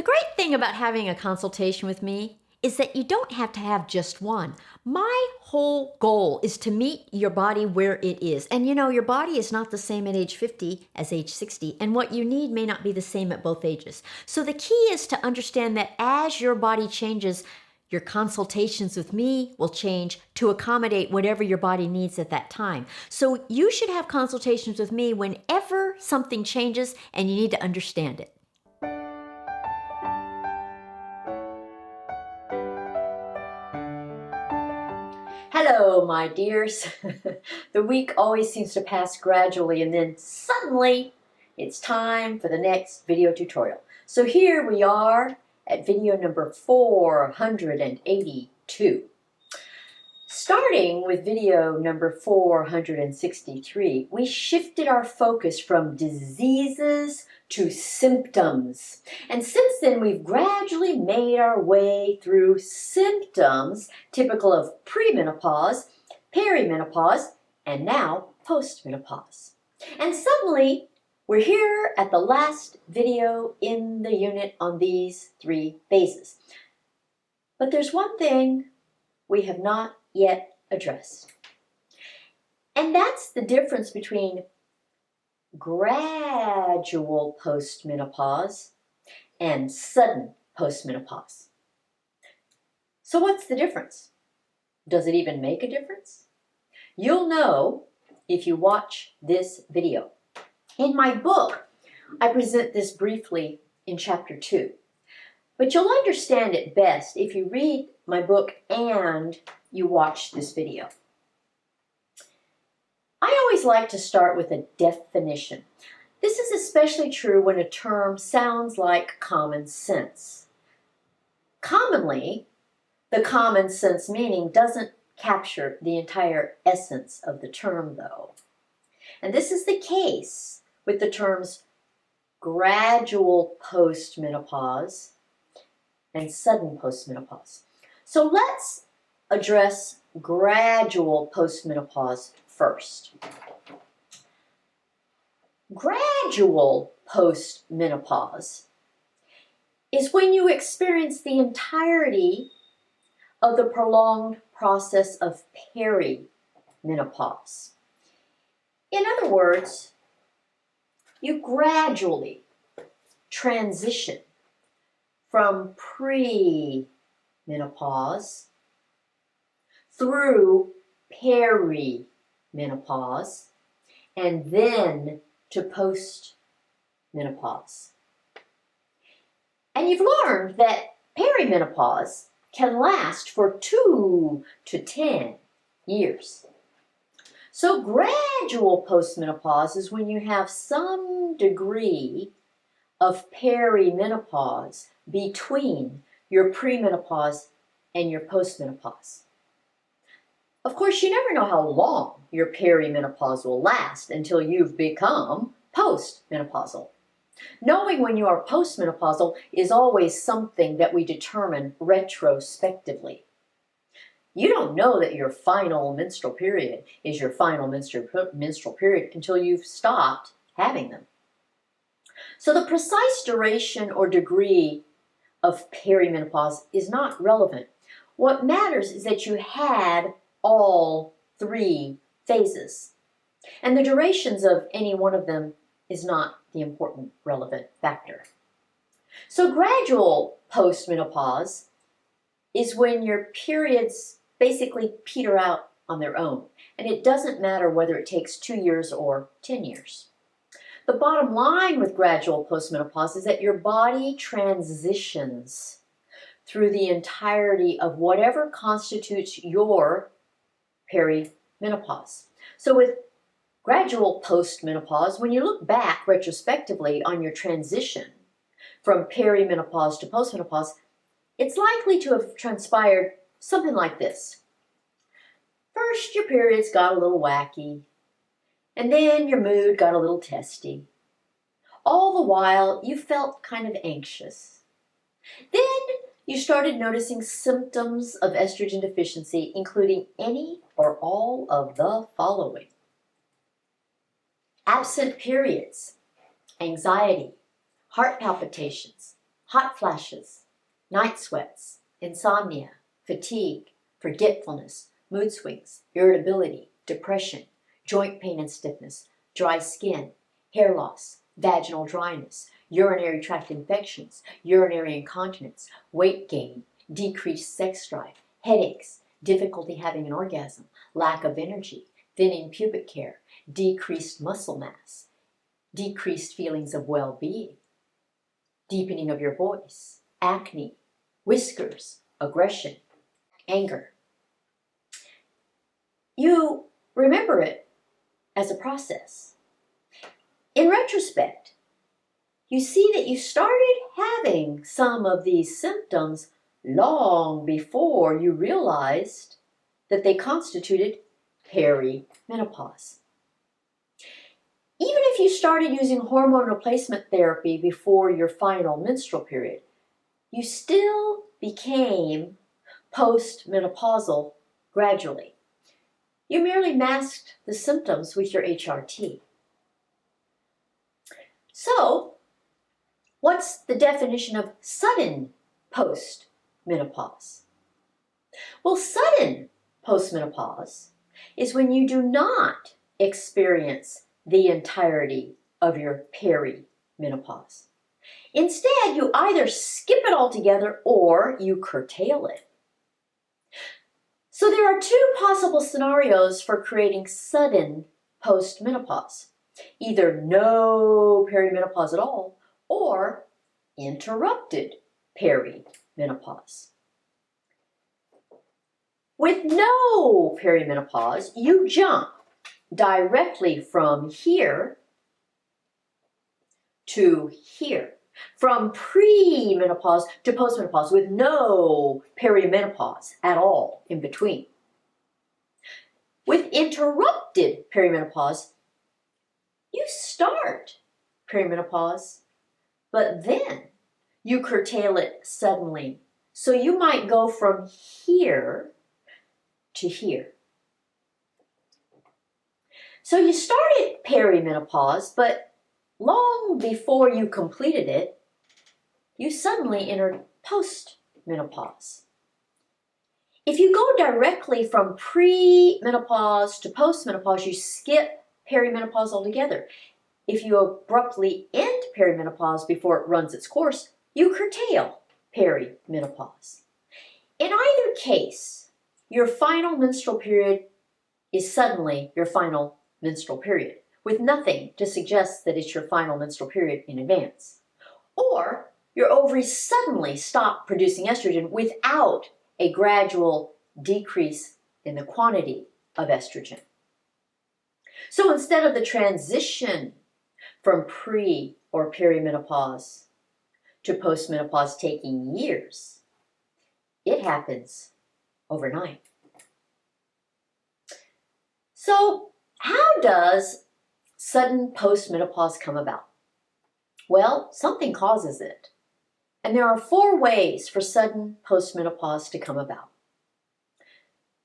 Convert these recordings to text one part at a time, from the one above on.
great thing about having a consultation with me is that you don't have to have just one. My whole goal is to meet your body where it is. And you know, your body is not the same at age 50 as age 60, and what you need may not be the same at both ages. So the key is to understand that as your body changes, your consultations with me will change to accommodate whatever your body needs at that time. So you should have consultations with me whenever something changes and you need to understand it. Hello, my dears. The week always seems to pass gradually, and then suddenly it's time for the next video tutorial. So here we are at video number 482. Starting with video number 463, we shifted our focus from diseases to symptoms. And since then, we've gradually made our way through symptoms typical of premenopause, perimenopause, and now postmenopause. And suddenly, we're here at the last video in the unit on these three phases. But there's one thing we have not yet addressed. And that's the difference between gradual postmenopause and sudden postmenopause. So what's the difference? Does it even make a difference? You'll know if you watch this video. In my book, I present this briefly in chapter 2. But you'll understand it best if you read my book and you watch this video. I always like to start with a definition. This is especially true when a term sounds like common sense. Commonly, the common sense meaning doesn't capture the entire essence of the term, though. And this is the case with the terms gradual postmenopause and sudden postmenopause. So let's address gradual postmenopause first. Gradual postmenopause is when you experience the entirety of the prolonged process of perimenopause. In other words, you gradually transition from premenopause through perimenopause and then to postmenopause. And you've learned that perimenopause can last for 2 to 10 years. So gradual postmenopause is when you have some degree of perimenopause between your premenopause and your postmenopause. Of course, you never know how long your perimenopause will last until you've become postmenopausal. Knowing when you are postmenopausal is always something that we determine retrospectively. You don't know that your final menstrual period is your final menstrual period until you've stopped having them. So the precise duration or degree of perimenopause is not relevant. What matters is that you had all three phases. And the durations of any one of them is not the important relevant factor. So gradual postmenopause is when your periods basically peter out on their own. And it doesn't matter whether it takes 2 years or 10 years. The bottom line with gradual postmenopause is that your body transitions through the entirety of whatever constitutes your perimenopause. So with gradual postmenopause, when you look back retrospectively on your transition from perimenopause to postmenopause, it's likely to have transpired something like this. First, your periods got a little wacky, and then your mood got a little testy. All the while, you felt kind of anxious. Then you started noticing symptoms of estrogen deficiency, including any or all of the following: absent periods, anxiety, heart palpitations, hot flashes, night sweats, insomnia, fatigue, forgetfulness, mood swings, irritability, depression, joint pain and stiffness, dry skin, hair loss, vaginal dryness, urinary tract infections, urinary incontinence, weight gain, decreased sex drive, headaches, difficulty having an orgasm, lack of energy, thinning pubic hair, decreased muscle mass, decreased feelings of well-being, deepening of your voice, acne, whiskers, aggression, anger. You remember it as a process. In retrospect, you see that you started having some of these symptoms long before you realized that they constituted perimenopause. Even if you started using hormone replacement therapy before your final menstrual period, you still became postmenopausal gradually. You merely masked the symptoms with your HRT. So, what's the definition of sudden postmenopause? Well, sudden postmenopause is when you do not experience the entirety of your perimenopause. Instead, you either skip it altogether or you curtail it. So there are two possible scenarios for creating sudden postmenopause. Either no perimenopause at all or interrupted perimenopause. With no perimenopause, you jump directly from here to here. From premenopause to postmenopause with no perimenopause at all in between. With interrupted perimenopause, you start perimenopause, but then you curtail it suddenly. So you might go from here to here. So you started perimenopause, but long before you completed it, you suddenly entered postmenopause. If you go directly from premenopause to postmenopause, you skip perimenopause altogether. If you abruptly end perimenopause before it runs its course, you curtail perimenopause. In either case, your final menstrual period is suddenly your final menstrual period, with nothing to suggest that it's your final menstrual period in advance. Or your ovaries suddenly stop producing estrogen without a gradual decrease in the quantity of estrogen. So instead of the transition from pre or perimenopause to postmenopause taking years, it happens overnight. So how does sudden postmenopause come about? Well, something causes it. And there are 4 ways for sudden postmenopause to come about.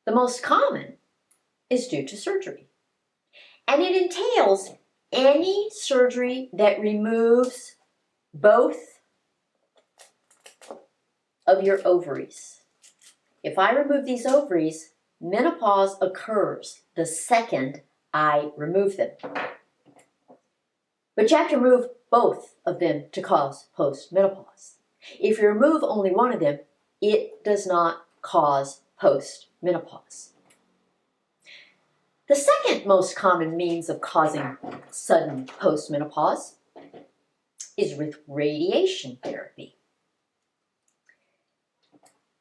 The most common is due to surgery. And it entails any surgery that removes both of your ovaries. If I remove these ovaries, menopause occurs the second I remove them. But you have to remove both of them to cause postmenopause. If you remove only one of them, it does not cause postmenopause. The second most common means of causing sudden postmenopause is with radiation therapy.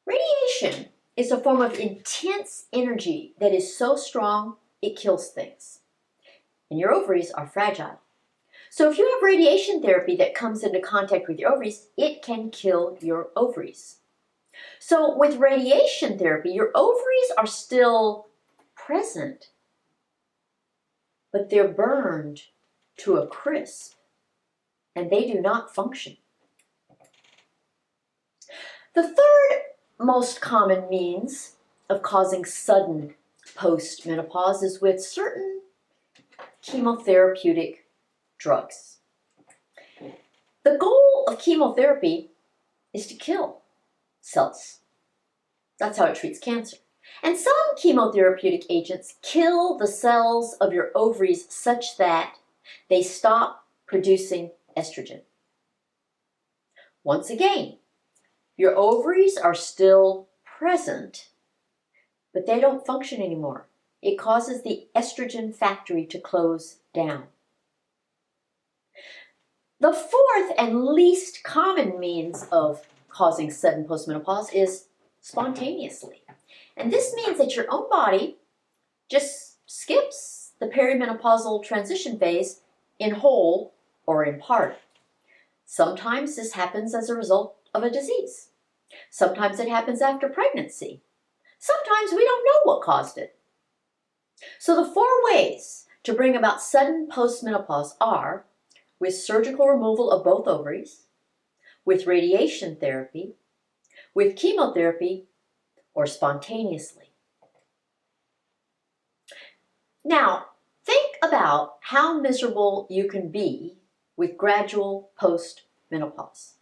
Radiation is a form of intense energy that is so strong it kills things. And your ovaries are fragile. So if you have radiation therapy that comes into contact with your ovaries, it can kill your ovaries. So with radiation therapy, your ovaries are still present, but they're burned to a crisp, and they do not function. The third most common means of causing sudden postmenopause is with certain chemotherapeutic drugs. The goal of chemotherapy is to kill cells. That's how it treats cancer. And some chemotherapeutic agents kill the cells of your ovaries such that they stop producing estrogen. Once again, your ovaries are still present, but they don't function anymore. It causes the estrogen factory to close down. The fourth and least common means of causing sudden postmenopause is spontaneously. And this means that your own body just skips the perimenopausal transition phase in whole or in part. Sometimes this happens as a result of a disease. Sometimes it happens after pregnancy. Sometimes we don't know what caused it. So the 4 ways to bring about sudden postmenopause are with surgical removal of both ovaries, with radiation therapy, with chemotherapy, or spontaneously. Now, think about how miserable you can be with gradual postmenopause.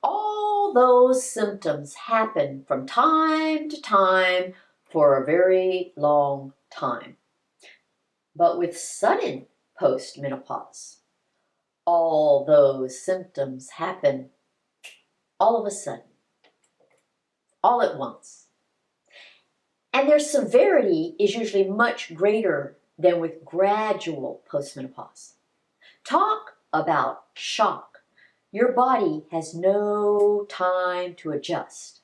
All those symptoms happen from time to time for a very long time. But with sudden postmenopause, all those symptoms happen all of a sudden, all at once. And their severity is usually much greater than with gradual postmenopause. Talk about shock. Your body has no time to adjust.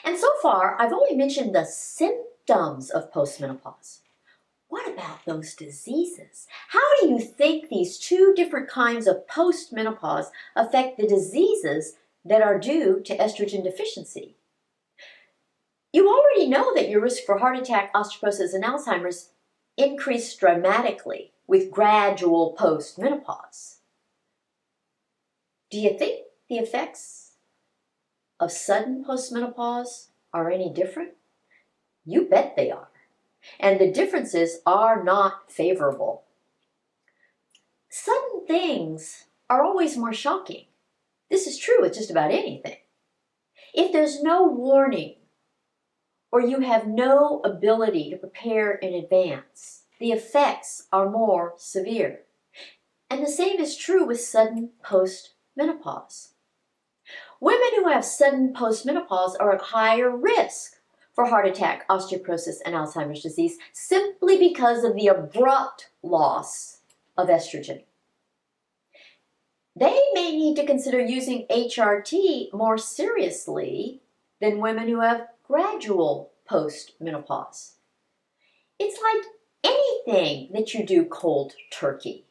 And so far, I've only mentioned the symptoms of postmenopause. What about those diseases? How do you think these 2 different kinds of postmenopause affect the diseases that are due to estrogen deficiency? You already know that your risk for heart attack, osteoporosis, and Alzheimer's increase dramatically with gradual postmenopause. Do you think the effects of sudden postmenopause are any different? You bet they are. And the differences are not favorable. Sudden things are always more shocking. This is true with just about anything. If there's no warning, or you have no ability to prepare in advance, the effects are more severe. And the same is true with sudden postmenopause. Women who have sudden postmenopause are at higher risk for heart attack, osteoporosis, and Alzheimer's disease simply because of the abrupt loss of estrogen. They may need to consider using HRT more seriously than women who have gradual postmenopause. It's like anything that you do cold turkey.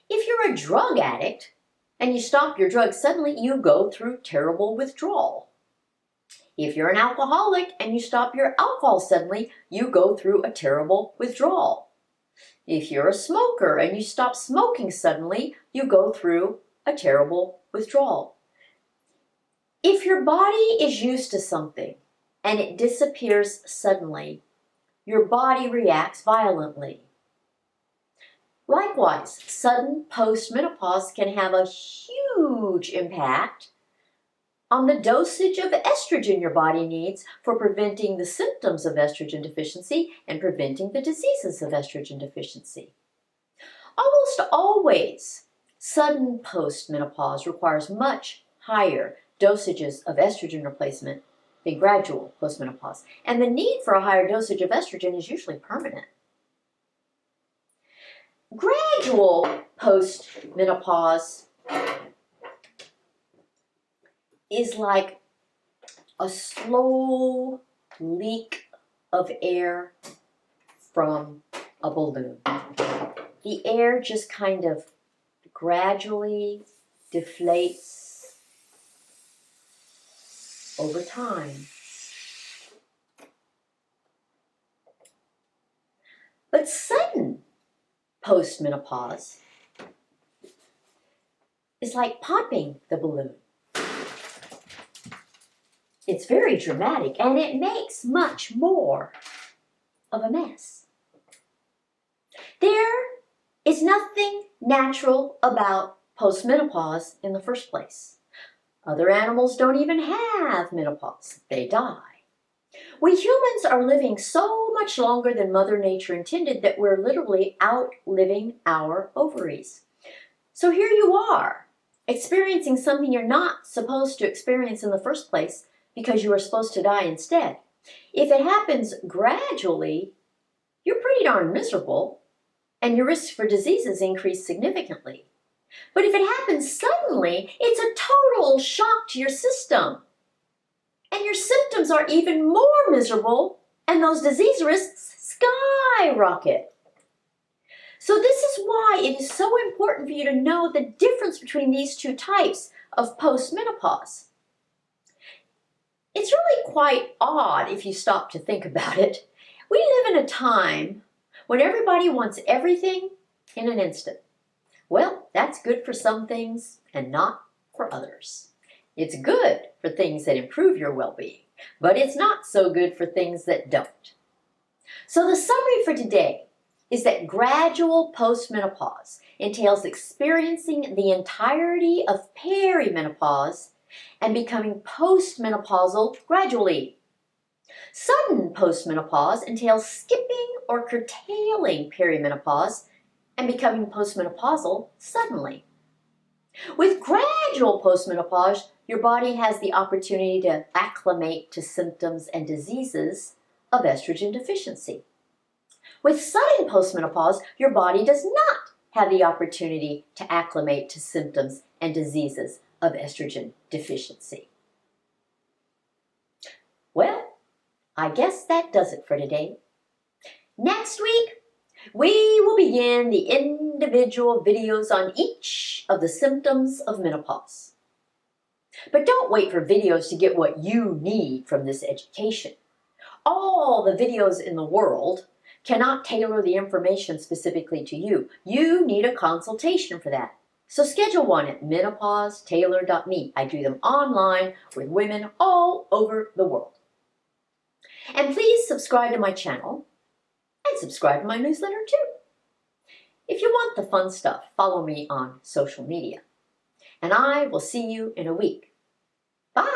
If you're a drug addict and you stop your drug suddenly, you go through terrible withdrawal. If you're an alcoholic and you stop your alcohol suddenly, you go through a terrible withdrawal. If you're a smoker and you stop smoking suddenly, you go through a terrible withdrawal. If your body is used to something and it disappears suddenly, your body reacts violently. Likewise, sudden postmenopause can have a huge impact on the dosage of estrogen your body needs for preventing the symptoms of estrogen deficiency and preventing the diseases of estrogen deficiency. Almost always, sudden postmenopause requires much higher dosages of estrogen replacement than gradual postmenopause, and the need for a higher dosage of estrogen is usually permanent. Gradual postmenopause is like a slow leak of air from a balloon. The air just kind of gradually deflates over time. But sudden postmenopause is like popping the balloon. It's very dramatic, and it makes much more of a mess. There is nothing natural about postmenopause in the first place. Other animals don't even have menopause. They die. We humans are living so much longer than Mother Nature intended that we're literally outliving our ovaries. So here you are, experiencing something you're not supposed to experience in the first place because you were supposed to die instead. If it happens gradually, you're pretty darn miserable, and your risk for diseases increase significantly. But if it happens suddenly, it's a total shock to your system. And your symptoms are even more miserable, and those disease risks skyrocket. So this is why it is so important for you to know the difference between these two types of postmenopause. It's really quite odd if you stop to think about it. We live in a time when everybody wants everything in an instant. Well, that's good for some things and not for others. It's good for things that improve your well-being, but it's not so good for things that don't. So the summary for today is that gradual postmenopause entails experiencing the entirety of perimenopause and becoming postmenopausal gradually. Sudden postmenopause entails skipping or curtailing perimenopause and becoming postmenopausal suddenly. With gradual postmenopause, your body has the opportunity to acclimate to symptoms and diseases of estrogen deficiency. With sudden postmenopause, your body does not have the opportunity to acclimate to symptoms and diseases of estrogen deficiency. Well, I guess that does it for today. Next week, we will begin the individual videos on each of the symptoms of menopause. But don't wait for videos to get what you need from this education. All the videos in the world cannot tailor the information specifically to you. You need a consultation for that. So schedule one at menopausetailor.me. I do them online with women all over the world. And please subscribe to my channel and subscribe to my newsletter too. If you want the fun stuff, follow me on social media. And I will see you in a week. Bye!